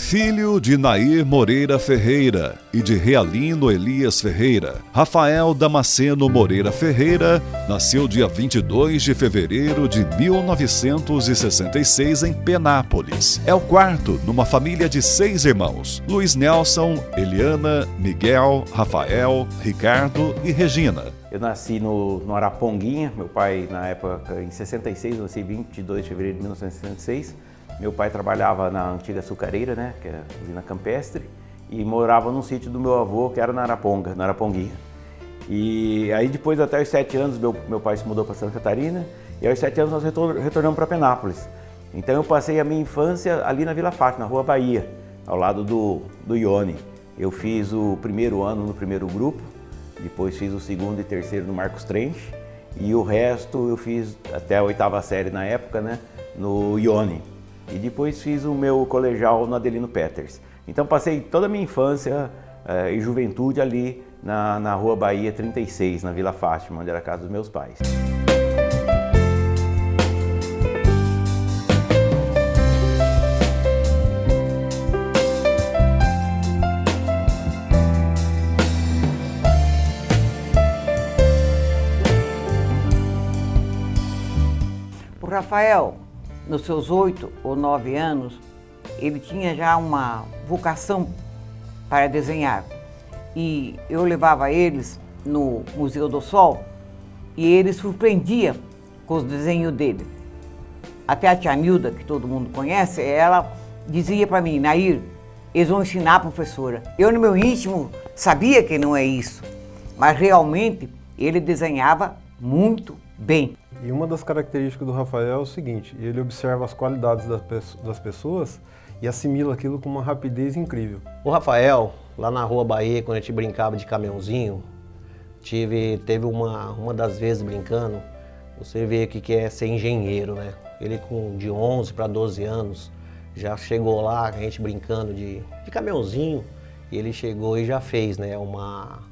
Filho de Nair Moreira Ferreira e de Realino Elias Ferreira, Rafael Damasceno Moreira Ferreira nasceu dia 22 de fevereiro de 1966 em Penápolis. É o quarto numa família de 6 irmãos: Luiz Nelson, Eliana, Miguel, Rafael, Ricardo e Regina. Eu nasci no Araponguinha, meu pai na época, em 66, eu nasci 22 de fevereiro de 1966. Meu pai trabalhava na antiga açucareira, né, que é a usina campestre, e morava num sítio do meu avô, que era na Araponguinha. E aí depois, até os 7 anos, meu pai se mudou para Santa Catarina, e aos 7 anos nós retornamos para Penápolis. Então eu passei a minha infância ali na Vila Fátima, na Rua Bahia, ao lado do Ione. Eu fiz o primeiro ano no primeiro grupo, depois fiz o segundo e terceiro no Marcos Trench, e o resto eu fiz até a 8ª série na época, né, no Ione. E depois fiz o meu colegial no Adelino Peters. Então passei toda a minha infância e juventude ali na Rua Bahia 36, na Vila Fátima, onde era a casa dos meus pais. O Rafael, nos seus 8 ou 9 anos, ele tinha já uma vocação para desenhar. E eu levava eles no Museu do Sol e ele surpreendia com os desenhos dele. Até a tia Nilda, que todo mundo conhece, ela dizia para mim: Nair, eles vão ensinar a professora. Eu, no meu íntimo, sabia que não é isso, mas realmente ele desenhava muito bem. E uma das características do Rafael é o seguinte: ele observa as qualidades das pessoas e assimila aquilo com uma rapidez incrível. O Rafael, lá na Rua Bahia, quando a gente brincava de caminhãozinho, teve uma das vezes brincando, você vê o que é ser engenheiro, né? Ele de 11 para 12 anos já chegou lá, a gente brincando de caminhãozinho, e ele chegou e já fez, né, uma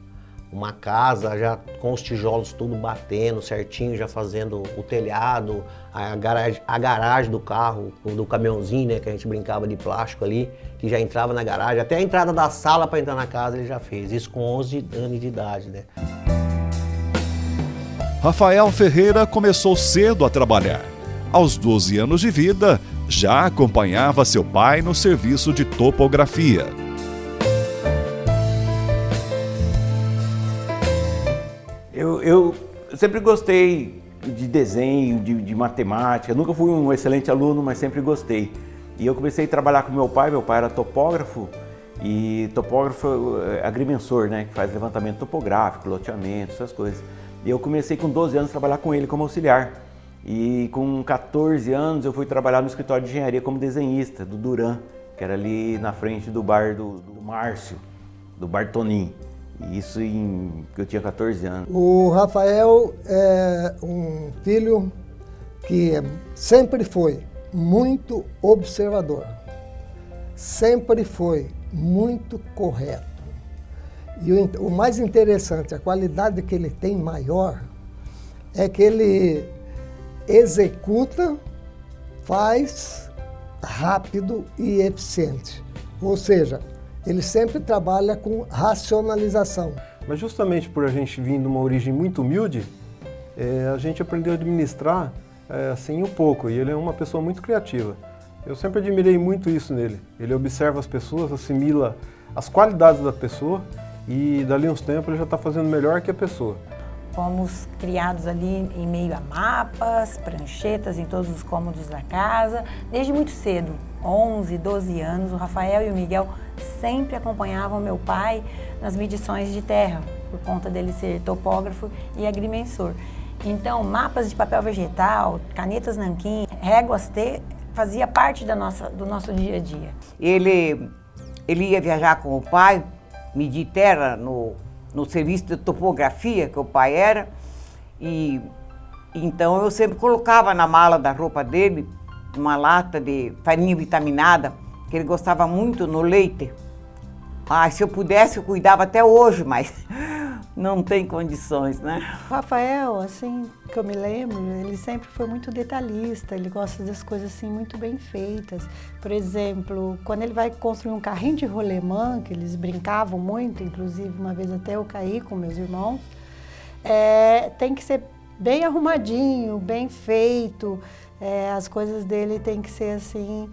casa, já com os tijolos tudo batendo certinho, já fazendo o telhado, a garagem do carro, do caminhãozinho, né, que a gente brincava de plástico ali, que já entrava na garagem, até a entrada da sala para entrar na casa ele já fez, isso com 11 anos de idade, né. Rafael Ferreira começou cedo a trabalhar. Aos 12 anos de vida, já acompanhava seu pai no serviço de topografia. Eu sempre gostei de desenho, de matemática. Nunca fui um excelente aluno, mas sempre gostei. E eu comecei a trabalhar com meu pai era topógrafo, e topógrafo é agrimensor, né, que faz levantamento topográfico, loteamento, essas coisas. E eu comecei com 12 anos a trabalhar com ele como auxiliar. E com 14 anos eu fui trabalhar no escritório de engenharia como desenhista, do Duran, que era ali na frente do bar do Márcio, do Bar Tonim. Isso que eu tinha 14 anos. O Rafael é um filho que sempre foi muito observador, sempre foi muito correto. E o mais interessante, a qualidade que ele tem maior, é que ele executa, faz rápido e eficiente. Ou seja, ele sempre trabalha com racionalização. Mas justamente por a gente vir de uma origem muito humilde, a gente aprendeu a administrar assim um pouco, e ele é uma pessoa muito criativa. Eu sempre admirei muito isso nele. Ele observa as pessoas, assimila as qualidades da pessoa e dali uns tempos ele já está fazendo melhor que a pessoa. Fomos criados ali em meio a mapas, pranchetas em todos os cômodos da casa, desde muito cedo, 11, 12 anos. O Rafael e o Miguel sempre acompanhavam meu pai nas medições de terra, por conta dele ser topógrafo e agrimensor. Então, mapas de papel vegetal, canetas nanquim, réguas T, fazia parte do nosso dia a dia. Ele ia viajar com o pai, medir terra no serviço de topografia que o pai era, e então eu sempre colocava na mala da roupa dele uma lata de farinha vitaminada, que ele gostava muito, no leite. Se eu pudesse eu cuidava até hoje, mas não tem condições, né? O Rafael, assim, que eu me lembro, ele sempre foi muito detalhista, ele gosta das coisas assim muito bem feitas. Por exemplo, quando ele vai construir um carrinho de rolemã, que eles brincavam muito, inclusive uma vez até eu caí com meus irmãos, tem que ser bem arrumadinho, bem feito, as coisas dele tem que ser assim,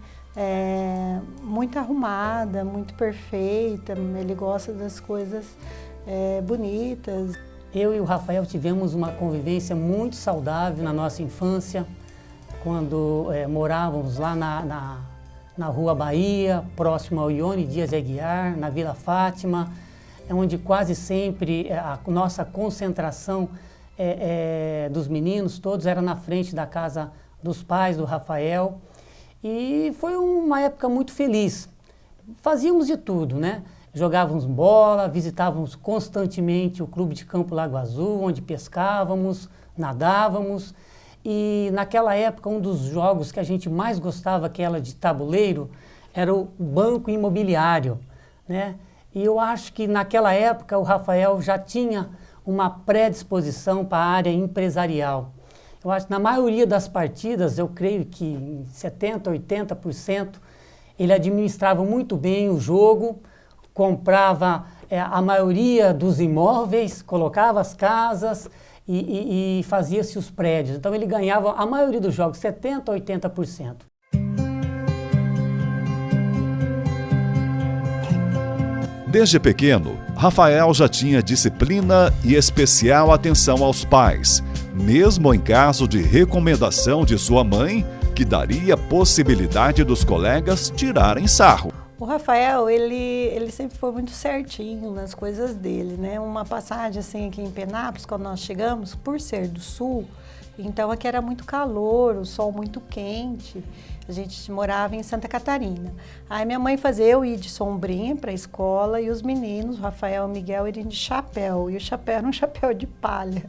muito arrumada, muito perfeita, ele gosta das coisas bonitas. Eu e o Rafael tivemos uma convivência muito saudável na nossa infância, quando morávamos lá na Rua Bahia, próximo ao Ione Dias de Aguiar, na Vila Fátima, onde quase sempre a nossa concentração dos meninos todos era na frente da casa dos pais do Rafael. E foi uma época muito feliz. Fazíamos de tudo, né? Jogávamos bola, visitávamos constantemente o Clube de Campo Lago Azul, onde pescávamos, nadávamos. E naquela época, um dos jogos que a gente mais gostava, aquela de tabuleiro, era o Banco Imobiliário, né? E eu acho que naquela época o Rafael já tinha uma predisposição para a área empresarial. Eu acho que na maioria das partidas, eu creio que em 70%, 80%, ele administrava muito bem o jogo, comprava a maioria dos imóveis, colocava as casas e fazia-se os prédios. Então ele ganhava a maioria dos jogos, 70%, 80%. Desde pequeno, Rafael já tinha disciplina e especial atenção aos pais, mesmo em caso de recomendação de sua mãe, que daria possibilidade dos colegas tirarem sarro. O Rafael, ele sempre foi muito certinho nas coisas dele, né? Uma passagem assim aqui em Penápolis, quando nós chegamos, por ser do sul, então aqui era muito calor, o sol muito quente. A gente morava em Santa Catarina. Aí minha mãe fazia eu ir de sombrinha para a escola e os meninos, o Rafael e o Miguel, iriam de chapéu. E o chapéu era um chapéu de palha.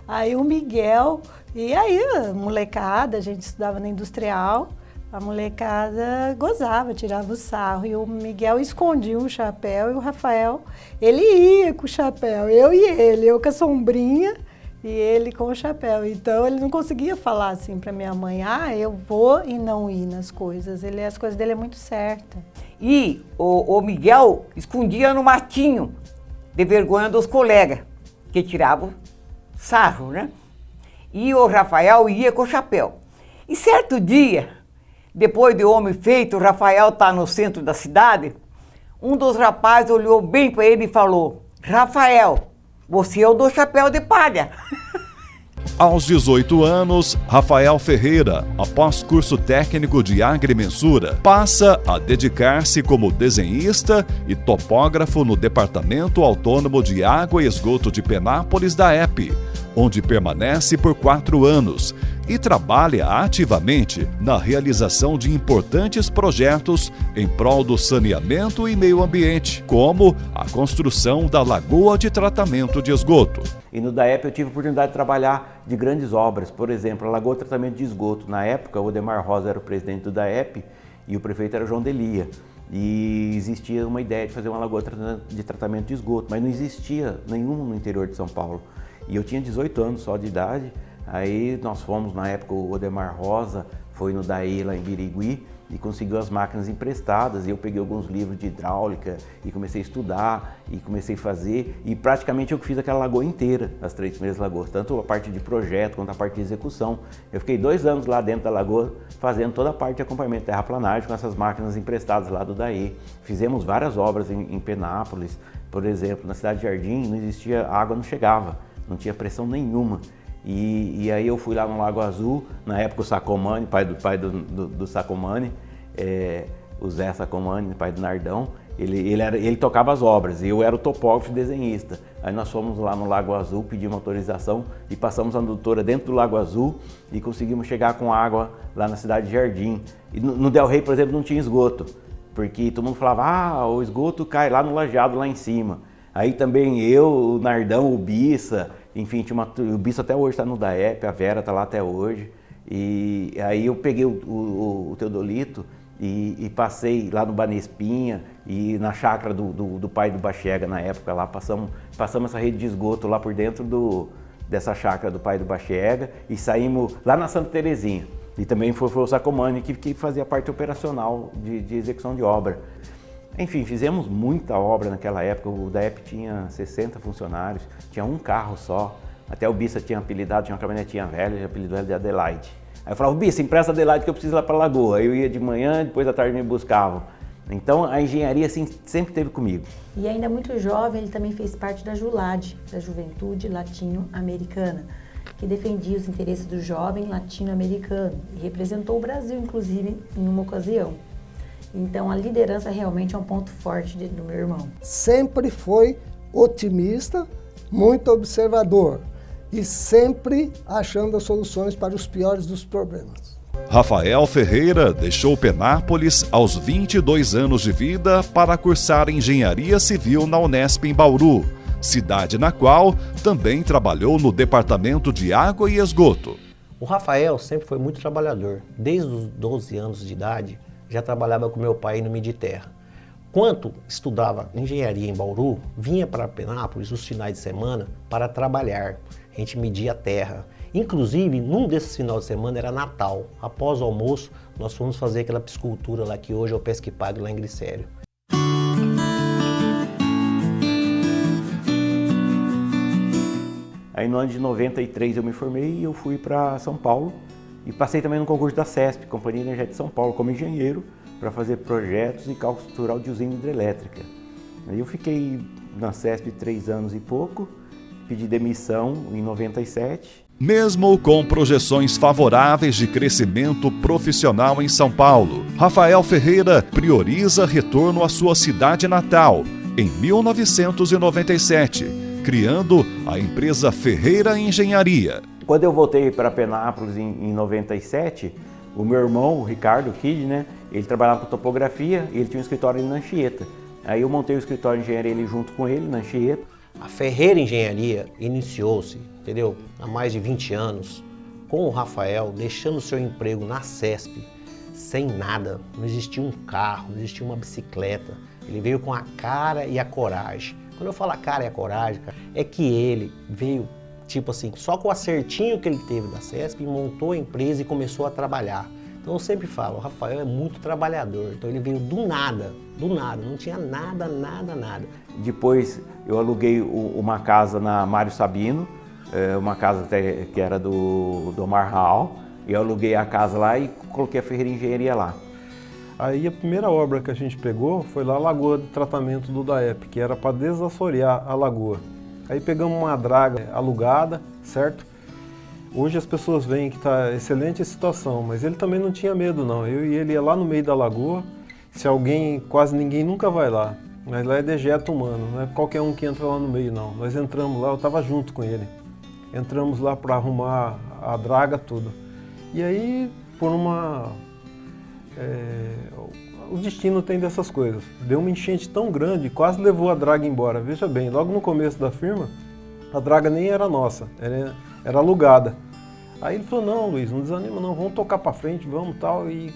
Aí o Miguel, e aí a molecada, a gente estudava na Industrial, a molecada gozava, tirava o sarro. E o Miguel escondia o chapéu e o Rafael, ele ia com o chapéu, eu com a sombrinha. E ele com o chapéu. Então, ele não conseguia falar assim para minha mãe, eu vou e não ir nas coisas. As coisas dele é muito certa. E o Miguel escondia no matinho, de vergonha dos colegas, que tiravam sarro, né? E o Rafael ia com o chapéu. E certo dia, depois de homem feito, o Rafael tá no centro da cidade, um dos rapazes olhou bem para ele e falou, Rafael, você é o do chapéu de palha. Aos 18 anos, Rafael Ferreira, após curso técnico de agrimensura, passa a dedicar-se como desenhista e topógrafo no Departamento Autônomo de Água e Esgoto de Penápolis da EPE, onde permanece por 4 anos e trabalha ativamente na realização de importantes projetos em prol do saneamento e meio ambiente, como a construção da Lagoa de Tratamento de Esgoto. E no DAEP eu tive a oportunidade de trabalhar de grandes obras, por exemplo, a Lagoa de Tratamento de Esgoto. Na época, o Odemar Rosa era o presidente do DAEP e o prefeito era o João Delia. E existia uma ideia de fazer uma lagoa de tratamento de esgoto, mas não existia nenhum no interior de São Paulo. E eu tinha 18 anos só de idade, aí nós fomos, na época, o Odemar Rosa foi no DAE lá em Birigui e conseguiu as máquinas emprestadas, e eu peguei alguns livros de hidráulica e comecei a estudar e comecei a fazer, e praticamente eu fiz aquela lagoa inteira, as 3 primeiras lagoas, tanto a parte de projeto quanto a parte de execução. Eu fiquei 2 anos lá dentro da lagoa fazendo toda a parte de acompanhamento de terraplanagem com essas máquinas emprestadas lá do DAE. Fizemos várias obras em Penápolis, por exemplo, na cidade de Jardim não existia água, não chegava, não tinha pressão nenhuma. E aí eu fui lá no Lago Azul, na época o Sacomani, pai do Sacomani, o Zé Sacomani, pai do Nardão, ele tocava as obras e eu era o topógrafo e desenhista. Aí nós fomos lá no Lago Azul, pedimos autorização e passamos a adutora dentro do Lago Azul e conseguimos chegar com água lá na cidade de Jardim. E no Del Rey, por exemplo, não tinha esgoto, porque todo mundo falava, o esgoto cai lá no lajeado lá em cima. Aí também eu, o Nardão, o Bissa, enfim, o Bissa até hoje está no DAEP, a Vera está lá até hoje. E aí eu peguei o Teodolito e passei lá no Banespinha e na chácara do pai do Bachega na época lá, passamos essa rede de esgoto lá por dentro dessa chácara do pai do Bachega e saímos lá na Santa Terezinha. E também foi o Sacomani que fazia a parte operacional de execução de obra. Enfim, fizemos muita obra naquela época, o DAEP tinha 60 funcionários, tinha um carro só, até o Bissa tinha apelidado, tinha uma caminhonetinha velha, apelidou ela de Adelaide. Aí eu falava, Bissa, empresta Adelaide que eu preciso ir lá para a Lagoa. Aí eu ia de manhã, depois da tarde me buscavam. Então a engenharia assim, sempre esteve comigo. E ainda muito jovem, ele também fez parte da JULAD, da Juventude Latino-Americana, que defendia os interesses do jovem latino-americano e representou o Brasil, inclusive, em uma ocasião. Então a liderança realmente é um ponto forte do meu irmão. Sempre foi otimista, muito observador e sempre achando as soluções para os piores dos problemas. Rafael Ferreira deixou Penápolis aos 22 anos de vida para cursar Engenharia Civil na Unesp em Bauru, cidade na qual também trabalhou no Departamento de Água e Esgoto. O Rafael sempre foi muito trabalhador. Desde os 12 anos de idade, já trabalhava com meu pai no Miditerra. Quando estudava engenharia em Bauru, vinha para Penápolis os finais de semana para trabalhar. A gente media a terra. Inclusive, num desses finais de semana era Natal. Após o almoço, nós fomos fazer aquela piscicultura lá que hoje é o Pesca e Pague lá em Glicério. Aí no ano de 93 eu me formei e eu fui para São Paulo e passei também no concurso da CESP, Companhia Energética de São Paulo, como engenheiro para fazer projetos e cálculo estrutural de usina hidrelétrica. Aí eu fiquei na CESP 3 anos e pouco, pedi demissão em 97. Mesmo com projeções favoráveis de crescimento profissional em São Paulo, Rafael Ferreira prioriza retorno à sua cidade natal, em 1997, criando a empresa Ferreira Engenharia. Quando eu voltei para Penápolis em 97, o meu irmão, o Ricardo Kid, né, ele trabalhava com topografia e ele tinha um escritório em Anchieta. Aí eu montei o escritório de engenharia ali junto com ele, na Anchieta. A Ferreira Engenharia iniciou-se, entendeu, há mais de 20 anos, com o Rafael deixando seu emprego na CESP, sem nada, não existia um carro, não existia uma bicicleta. Ele veio com a cara e a coragem. Quando eu falo a cara e a coragem, cara, é que ele veio, tipo assim, só com o acertinho que ele teve da CESP, montou a empresa e começou a trabalhar. Então eu sempre falo, o Rafael é muito trabalhador, então ele veio do nada, não tinha nada. Depois eu aluguei uma casa na Mário Sabino, uma casa até que era do Omar Raal, e eu aluguei a casa lá e coloquei a Ferreira Engenharia lá. Aí a primeira obra que a gente pegou foi lá a lagoa de tratamento do DAEP, que era para desassorear a lagoa. Aí pegamos uma draga alugada, certo? Hoje as pessoas veem que está excelente a situação, mas ele também não tinha medo não. Eu e ele ia lá no meio da lagoa, se alguém, quase ninguém nunca vai lá, mas lá é dejeto humano, não é qualquer um que entra lá no meio não. Nós entramos lá, eu estava junto com ele, entramos lá para arrumar a draga, tudo. E aí, por uma... o destino tem dessas coisas. Deu uma enchente tão grande, quase levou a draga embora. Veja bem, logo no começo da firma, a draga nem era nossa, era alugada. Aí ele falou, não Luiz, não desanima não, vamos tocar para frente, vamos tal. E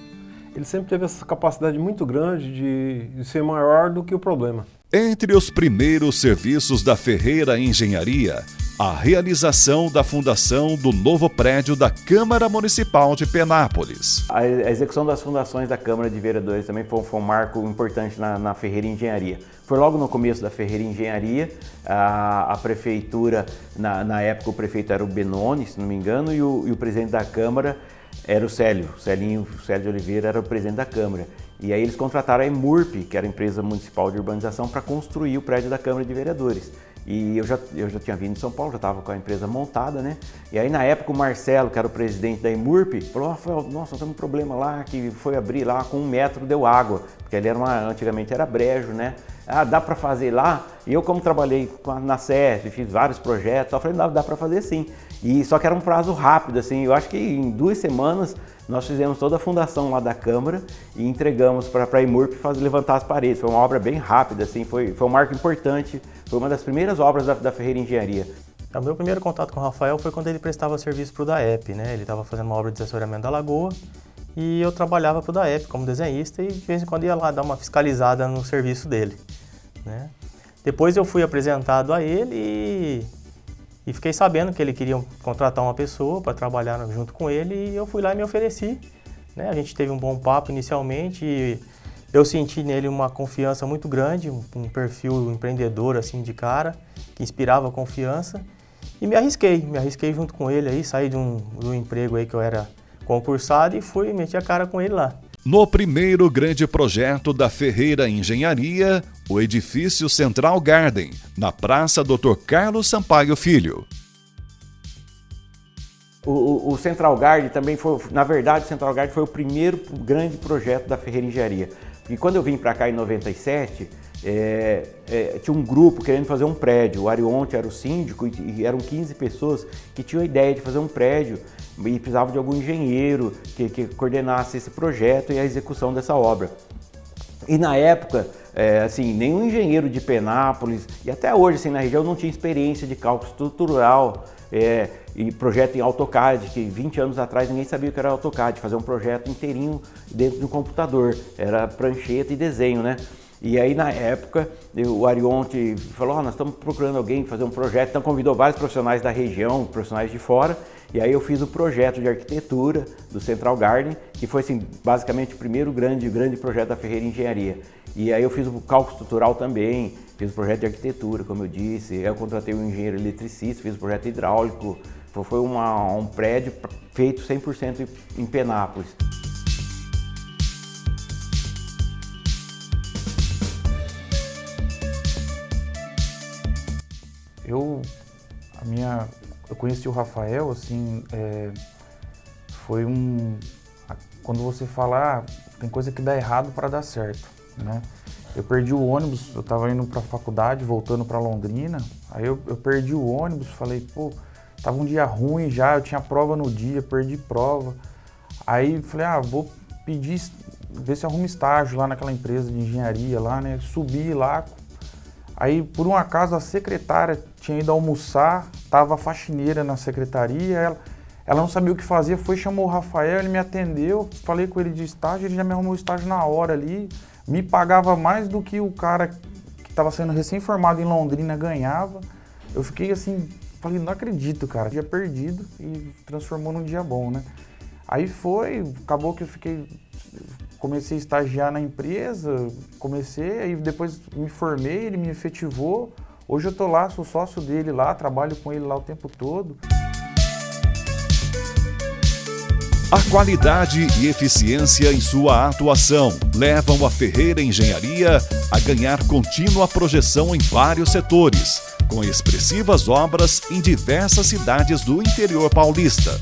ele sempre teve essa capacidade muito grande de ser maior do que o problema. Entre os primeiros serviços da Ferreira Engenharia, a realização da fundação do novo prédio da Câmara Municipal de Penápolis. A execução das fundações da Câmara de Vereadores também foi um marco importante na Ferreira Engenharia. Foi logo no começo da Ferreira Engenharia, a prefeitura, na época o prefeito era o Benoni, se não me engano, e o presidente da Câmara era o Célio de Oliveira era o presidente da Câmara. E aí eles contrataram a EMURP, que era a empresa municipal de urbanização, para construir o prédio da Câmara de Vereadores. E eu já tinha vindo de São Paulo, já estava com a empresa montada, né? E aí na época o Marcelo, que era o presidente da EMURP, falou, Rafael, nossa, nós temos um problema lá, que foi abrir lá com 1 metro deu água, porque ali antigamente era brejo, né? Ah, dá para fazer lá? E eu, como trabalhei na CESP, fiz vários projetos, eu falei, dá para fazer sim. E só que era um prazo rápido, assim, eu acho que em 2 semanas nós fizemos toda a fundação lá da Câmara e entregamos para a EMURP levantar as paredes. Foi uma obra bem rápida, assim, foi um marco importante, foi uma das primeiras obras da Ferreira Engenharia. O meu primeiro contato com o Rafael foi quando ele prestava serviço para o DAEP, né? Ele estava fazendo uma obra de assessoramento da lagoa e eu trabalhava para o DAEP como desenhista e de vez em quando ia lá dar uma fiscalizada no serviço dele, né? Depois eu fui apresentado a ele e fiquei sabendo que ele queria contratar uma pessoa para trabalhar junto com ele e eu fui lá e me ofereci, né? A gente teve um bom papo inicialmente e eu senti nele uma confiança muito grande, um perfil empreendedor assim de cara, que inspirava confiança e me arrisquei junto com ele aí, saí do emprego aí que eu era concursado e fui meti a cara com ele lá. No primeiro grande projeto da Ferreira Engenharia, o edifício Central Garden, na Praça Dr. Carlos Sampaio Filho. O Central Garden também foi, na verdade, o Central Garden foi o primeiro grande projeto da Ferreira Engenharia. E quando eu vim para cá em 97, tinha um grupo querendo fazer um prédio. O Arionte era o síndico e eram 15 pessoas que tinham a ideia de fazer um prédio e precisavam de algum engenheiro que coordenasse esse projeto e a execução dessa obra. E na época, assim, nenhum engenheiro de Penápolis, e até hoje assim, na região não tinha experiência de cálculo estrutural e projeto em AutoCAD, que 20 anos atrás ninguém sabia o que era AutoCAD, fazer um projeto inteirinho dentro de um computador, era prancheta e desenho, né? E aí, na época, o Arionte falou, nós estamos procurando alguém fazer um projeto, então convidou vários profissionais da região, profissionais de fora, e aí eu fiz o projeto de arquitetura do Central Garden, que foi, assim, basicamente o primeiro grande projeto da Ferreira Engenharia. E aí eu fiz o cálculo estrutural também, fiz o projeto de arquitetura, como eu disse, eu contratei um engenheiro eletricista, fiz o projeto hidráulico, foi um prédio feito 100% em Penápolis. Eu conheci o Rafael, assim, foi quando você fala, tem coisa que dá errado para dar certo, né? Eu perdi o ônibus, eu estava indo para a faculdade, voltando para Londrina, aí eu perdi o ônibus, falei, pô, tava um dia ruim já, eu tinha prova no dia, perdi prova, aí falei, vou pedir, ver se arrumo estágio lá naquela empresa de engenharia lá, né? Subi lá. Aí, por um acaso, a secretária tinha ido almoçar, estava a faxineira na secretaria, ela não sabia o que fazer, chamou o Rafael, ele me atendeu, falei com ele de estágio, ele já me arrumou o estágio na hora ali, me pagava mais do que o cara que estava sendo recém-formado em Londrina ganhava. Eu fiquei assim, falei, não acredito, cara, dia perdido e transformou num dia bom, né? Aí acabou que comecei a estagiar na empresa, aí depois me formei, ele me efetivou. Hoje eu tô lá, sou sócio dele lá, trabalho com ele lá o tempo todo. A qualidade e eficiência em sua atuação levam a Ferreira Engenharia a ganhar contínua projeção em vários setores, com expressivas obras em diversas cidades do interior paulista.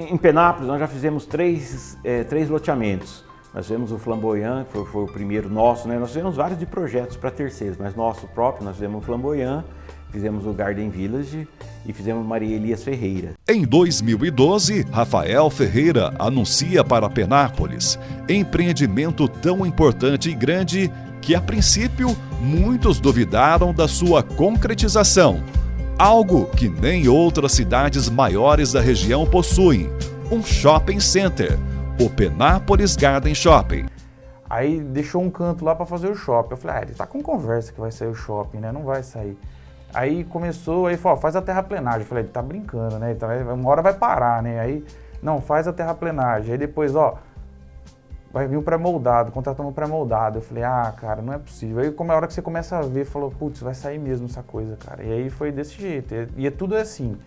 Em Penápolis, nós já fizemos três loteamentos. Nós fizemos o Flamboyant, que foi o primeiro nosso, né? Nós fizemos vários de projetos para terceiros, mas nosso próprio, nós fizemos o Flamboyant, fizemos o Garden Village e fizemos Maria Elias Ferreira. Em 2012, Rafael Ferreira anuncia para Penápolis empreendimento tão importante e grande que, a princípio, muitos duvidaram da sua concretização. Algo que nem outras cidades maiores da região possuem, um shopping center, o Penápolis Garden Shopping. Aí deixou um canto lá para fazer o shopping. Eu falei, ele tá com conversa que vai sair o shopping, né? Não vai sair. Aí começou, aí falou, faz a terraplenagem. Eu falei, ele tá brincando, né? Uma hora vai parar, né? Aí, não, faz a terraplenagem. Aí depois, vai vir o pré-moldado, contratamos o pré-moldado. Eu falei, cara, não é possível. Aí como é a hora que você começa a ver, falou, putz, vai sair mesmo essa coisa, cara. E aí foi desse jeito. E é tudo assim.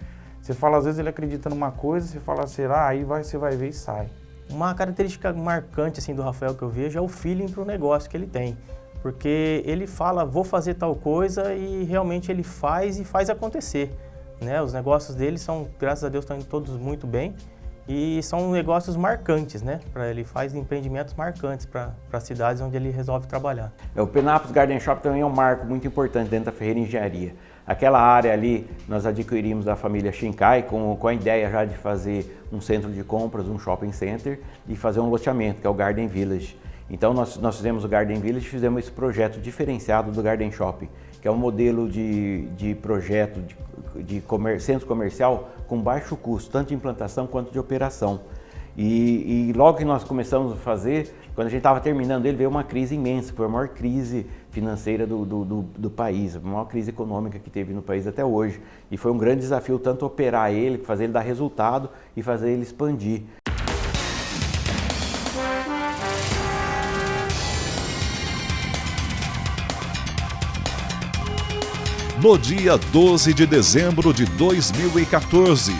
Você fala, às vezes ele acredita numa coisa, você fala, será? Aí você vai ver e sai. Uma característica marcante assim, do Rafael que eu vejo é o feeling para o negócio que ele tem. Porque ele fala, vou fazer tal coisa e realmente ele faz e faz acontecer. Né? Os negócios dele são, graças a Deus, estão indo todos muito bem e são negócios marcantes, né? Ele faz empreendimentos marcantes para cidades onde ele resolve trabalhar. O Penápolis Garden Shop também é um marco muito importante dentro da Ferreira Engenharia. Aquela área ali, nós adquirimos da família Shinkai com a ideia já de fazer um centro de compras, um shopping center e fazer um loteamento, que é o Garden Village. Então nós fizemos o Garden Village e fizemos esse projeto diferenciado do Garden Shopping, que é um modelo de projeto de centro comercial com baixo custo, tanto de implantação quanto de operação. E logo que nós começamos a fazer, quando a gente estava terminando ele, veio uma crise imensa, que foi a maior crise financeira do país, a maior crise econômica que teve no país até hoje. E foi um grande desafio tanto operar ele, fazer ele dar resultado e fazer ele expandir. No dia 12 de dezembro de 2014,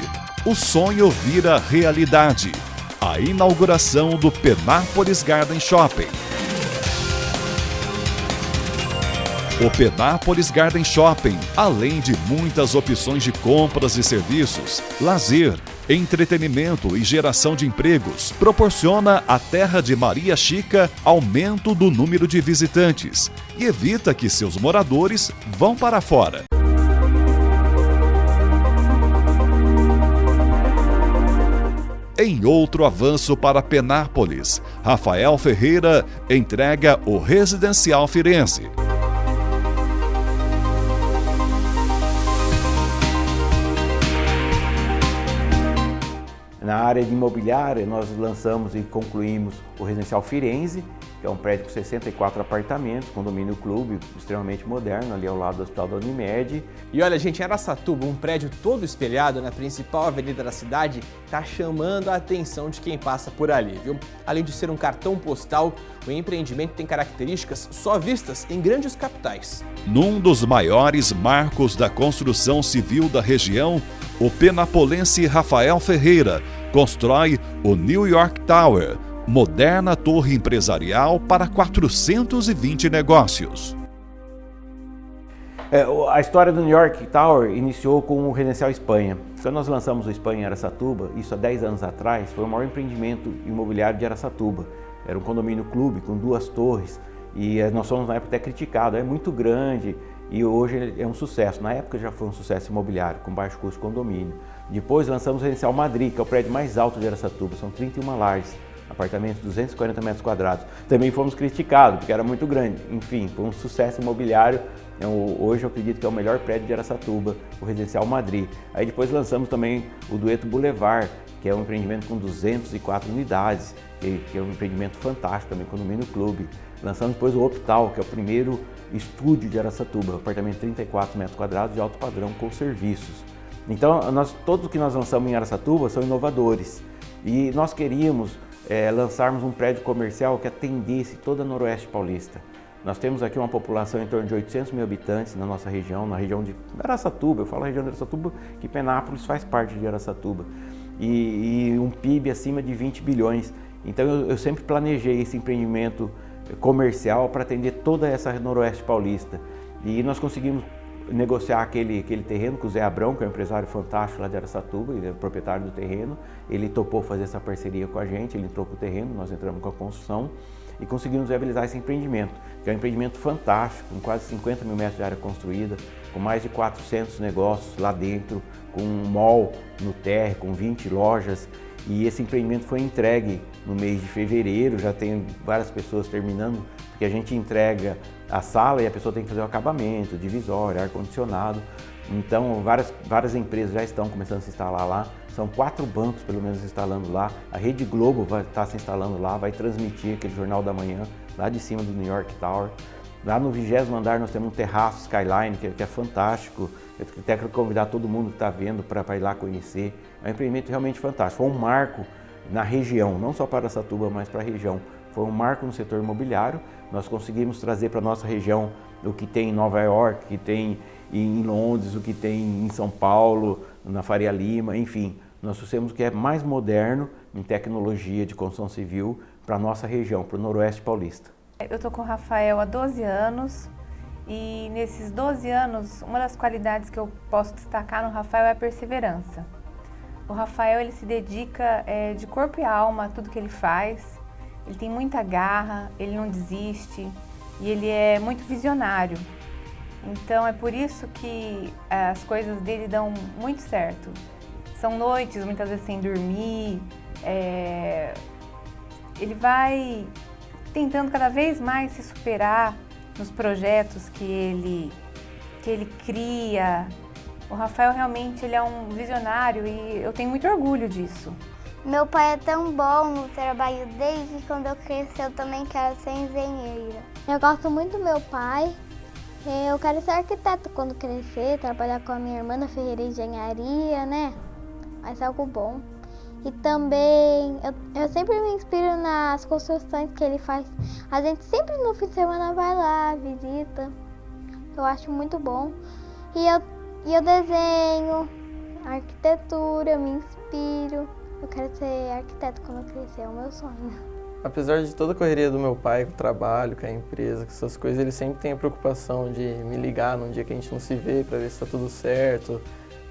o sonho vira realidade. A inauguração do Penápolis Garden Shopping. O Penápolis Garden Shopping, além de muitas opções de compras e serviços, lazer, entretenimento e geração de empregos, proporciona à terra de Maria Chica aumento do número de visitantes e evita que seus moradores vão para fora. Em outro avanço para Penápolis, Rafael Ferreira entrega o Residencial Firenze. Na área de imobiliária, nós lançamos e concluímos o Residencial Firenze, que é um prédio com 64 apartamentos, condomínio clube, extremamente moderno, ali ao lado do Hospital da Unimed. E olha, gente, Araçatuba, um prédio todo espelhado na principal avenida da cidade, está chamando a atenção de quem passa por ali, viu? Além de ser um cartão postal, o empreendimento tem características só vistas em grandes capitais. Num dos maiores marcos da construção civil da região, o penapolense Rafael Ferreira constrói o New York Tower, moderna torre empresarial para 420 negócios. A história do New York Tower iniciou com o Residencial Espanha. Quando nós lançamos o Espanha em Araçatuba, isso há 10 anos atrás, foi o maior empreendimento imobiliário de Araçatuba. Era um condomínio clube com 2 torres e nós fomos na época até criticados, é muito grande e hoje é um sucesso. Na época já foi um sucesso imobiliário, com baixo custo condomínio. Depois lançamos o Residencial Madrid, que é o prédio mais alto de Araçatuba, são 31 lares. Apartamentos de 240 metros quadrados. Também fomos criticados, porque era muito grande. Enfim, foi um sucesso imobiliário. Hoje eu acredito que é o melhor prédio de Araçatuba, o Residencial Madrid. Aí depois lançamos também o Dueto Boulevard, que é um empreendimento com 204 unidades, que é um empreendimento fantástico também, condomínio clube. Lançamos depois o Optal, que é o primeiro estúdio de Araçatuba, apartamento de 34 metros quadrados de alto padrão com serviços. Então, todos que nós lançamos em Araçatuba são inovadores. E nós queríamos lançarmos um prédio comercial que atendesse toda a Noroeste Paulista. Nós temos aqui uma população em torno de 800 mil habitantes na nossa região, na região de Araçatuba. Eu falo região de Araçatuba, que Penápolis faz parte de Araçatuba. E um PIB acima de 20 bilhões. Então eu sempre planejei esse empreendimento comercial para atender toda essa Noroeste Paulista. E nós conseguimos negociar aquele terreno com o Zé Abrão, que é um empresário fantástico lá de Araçatuba, ele é o proprietário do terreno. Ele topou fazer essa parceria com a gente, ele entrou com o terreno, nós entramos com a construção e conseguimos viabilizar esse empreendimento, que é um empreendimento fantástico, com quase 50 mil metros de área construída, com mais de 400 negócios lá dentro, com um mall no térreo, com 20 lojas. E esse empreendimento foi entregue no mês de fevereiro, já tem várias pessoas terminando, porque a gente entrega a sala e a pessoa tem que fazer o acabamento, divisório, ar-condicionado. Então várias empresas já estão começando a se instalar lá, são 4 bancos pelo menos instalando lá, a Rede Globo vai estar se instalando lá, vai transmitir aquele Jornal da Manhã lá de cima do New York Tower. Lá no 20º andar nós temos um terraço Skyline que é fantástico, eu até quero convidar todo mundo que está vendo para ir lá conhecer. É um empreendimento realmente fantástico, foi um marco na região, não só para Araçatuba, mas para a região. Foi um marco no setor imobiliário, nós conseguimos trazer para a nossa região o que tem em Nova York, o que tem em Londres, o que tem em São Paulo, na Faria Lima, enfim. Nós trouxemos o que é mais moderno em tecnologia de construção civil para a nossa região, para o Noroeste Paulista. Eu estou com o Rafael há 12 anos e nesses 12 anos, uma das qualidades que eu posso destacar no Rafael é a perseverança. O Rafael, ele se dedica de corpo e alma a tudo que ele faz, ele tem muita garra, ele não desiste e ele é muito visionário. Então é por isso que as coisas dele dão muito certo. São noites, muitas vezes sem dormir, ele vai tentando cada vez mais se superar nos projetos que ele cria. O Rafael realmente ele é um visionário e eu tenho muito orgulho disso. Meu pai é tão bom no trabalho dele que quando eu crescer eu também quero ser engenheira. Eu gosto muito do meu pai. Eu quero ser arquiteto quando crescer, trabalhar com a minha irmã na Ferreira Engenharia, né? Vai ser algo bom. E também, eu sempre me inspiro nas construções que ele faz. A gente sempre no fim de semana vai lá, visita. Eu acho muito bom. E eu desenho, arquitetura, eu me inspiro. Eu quero ser arquiteto quando eu crescer, é o meu sonho. Apesar de toda a correria do meu pai, com o trabalho, com a empresa, com essas coisas, ele sempre tem a preocupação de me ligar num dia que a gente não se vê para ver se está tudo certo.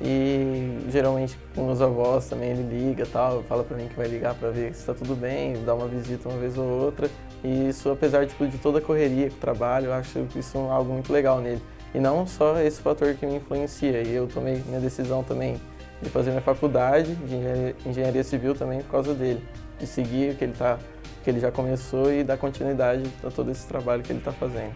E geralmente com os avós também ele liga e tal, fala para mim que vai ligar para ver se está tudo bem, dá uma visita uma vez ou outra. E isso, apesar de toda a correria com o trabalho, eu acho isso algo muito legal nele. E não só esse fator que me influencia. E eu tomei minha decisão também de fazer minha faculdade de engenharia civil também por causa dele, de seguir o que ele já começou e dar continuidade a todo esse trabalho que ele está fazendo.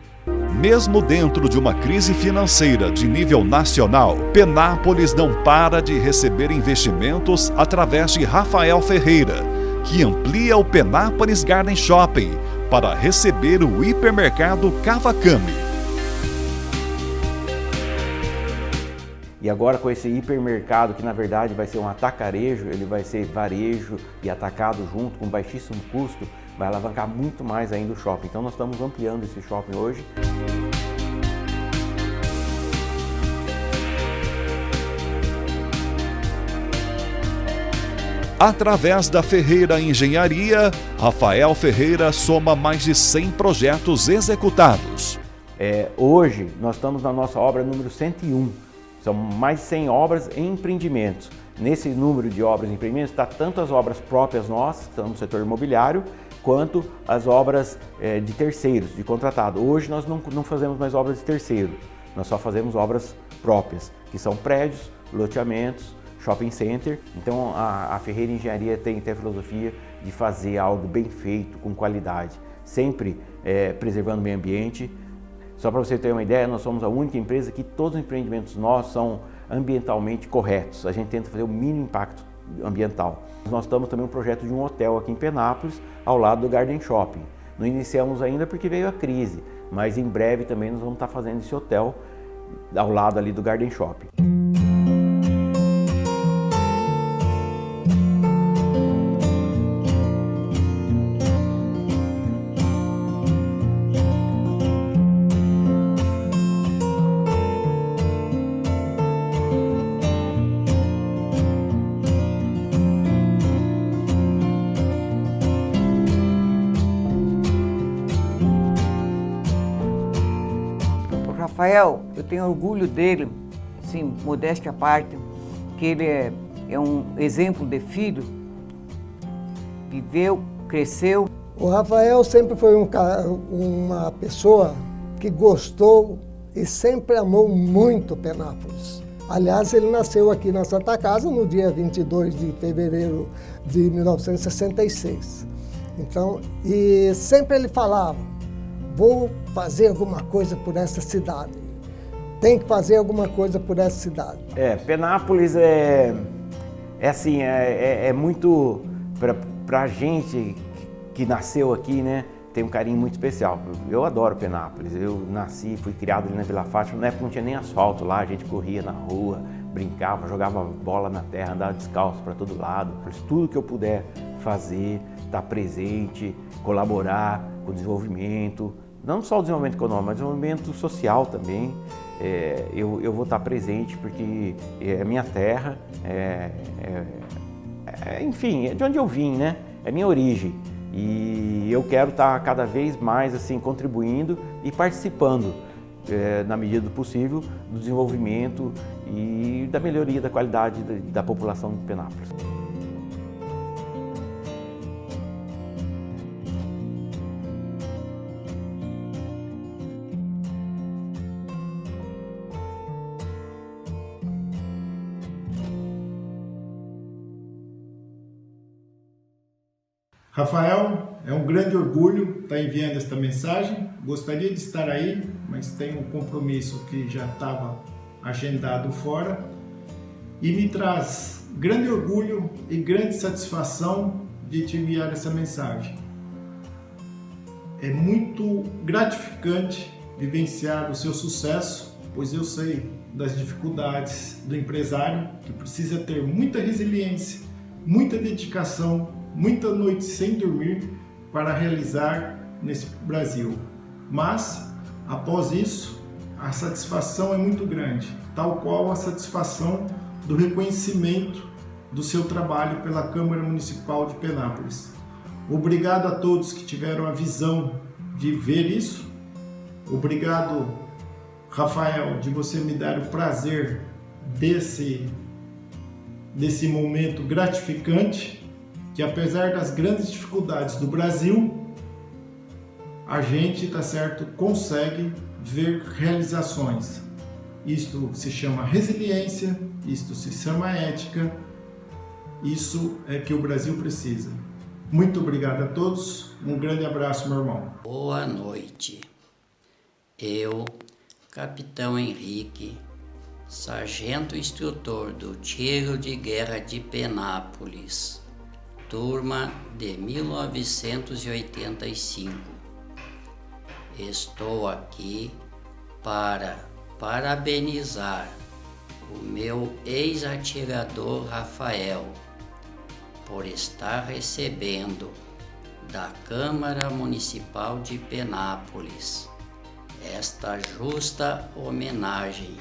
Mesmo dentro de uma crise financeira de nível nacional, Penápolis não para de receber investimentos através de Rafael Ferreira, que amplia o Penápolis Garden Shopping para receber o hipermercado Kawakami. E agora com esse hipermercado, que na verdade vai ser um atacarejo, ele vai ser varejo e atacado junto, com baixíssimo custo, vai alavancar muito mais ainda o shopping. Então nós estamos ampliando esse shopping hoje. Através da Ferreira Engenharia, Rafael Ferreira soma mais de 100 projetos executados. Hoje nós estamos na nossa obra número 101. São mais de 100 obras em empreendimentos. Nesse número de obras em empreendimentos está tanto as obras próprias nossas, que estão no setor imobiliário, quanto as obras de terceiros, de contratado. Hoje nós não fazemos mais obras de terceiro, nós só fazemos obras próprias, que são prédios, loteamentos, shopping center. Então a Ferreira Engenharia tem a filosofia de fazer algo bem feito, com qualidade, sempre preservando o meio ambiente. Só para você ter uma ideia, nós somos a única empresa que todos os empreendimentos nossos são ambientalmente corretos. A gente tenta fazer o mínimo impacto ambiental. Nós estamos também um projeto de um hotel aqui em Penápolis, ao lado do Garden Shopping. Não iniciamos ainda porque veio a crise, mas em breve também nós vamos estar fazendo esse hotel ao lado ali do Garden Shopping. Rafael, eu tenho orgulho dele, assim, modéstia à parte, que ele é um exemplo de filho, viveu, cresceu. O Rafael sempre foi uma pessoa que gostou e sempre amou muito Penápolis. Aliás, ele nasceu aqui na Santa Casa no dia 22 de fevereiro de 1966. Então, e sempre ele falava, vou fazer alguma coisa por essa cidade. Tem que fazer alguma coisa por essa cidade. Penápolis é muito, pra gente que nasceu aqui, né, tem um carinho muito especial. Eu adoro Penápolis, eu nasci, fui criado ali na Vila Fátima, na época não tinha nem asfalto lá, a gente corria na rua, brincava, jogava bola na terra, andava descalço para todo lado. Tudo que eu puder fazer, estar presente, colaborar com o desenvolvimento, não só o desenvolvimento econômico, mas o desenvolvimento social também. eu vou estar presente porque é minha terra, enfim, é de onde eu vim, né? É minha origem. E eu quero estar cada vez mais assim contribuindo e participando, na medida do possível, do desenvolvimento e da melhoria da qualidade da população de Penápolis. Rafael, é um grande orgulho estar enviando esta mensagem. Gostaria de estar aí, mas tenho um compromisso que já estava agendado fora. E me traz grande orgulho e grande satisfação de te enviar essa mensagem. É muito gratificante vivenciar o seu sucesso, pois eu sei das dificuldades do empresário, que precisa ter muita resiliência, muita dedicação, muita noite sem dormir para realizar nesse Brasil. Mas, após isso, a satisfação é muito grande, tal qual a satisfação do reconhecimento do seu trabalho pela Câmara Municipal de Penápolis. Obrigado a todos que tiveram a visão de ver isso. Obrigado, Rafael, de você me dar o prazer desse momento gratificante, que apesar das grandes dificuldades do Brasil, a gente, tá certo, consegue ver realizações. Isto se chama resiliência, isto se chama ética, isso é que o Brasil precisa. Muito obrigado a todos, um grande abraço, meu irmão. Boa noite. Eu, Capitão Henrique, sargento instrutor do Tiro de Guerra de Penápolis, turma de 1985. Estou aqui para parabenizar o meu ex-atirador Rafael por estar recebendo da Câmara Municipal de Penápolis esta justa homenagem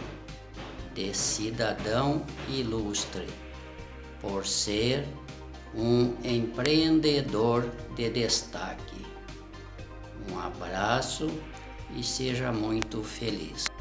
de cidadão ilustre por ser um empreendedor de destaque. Um abraço e seja muito feliz.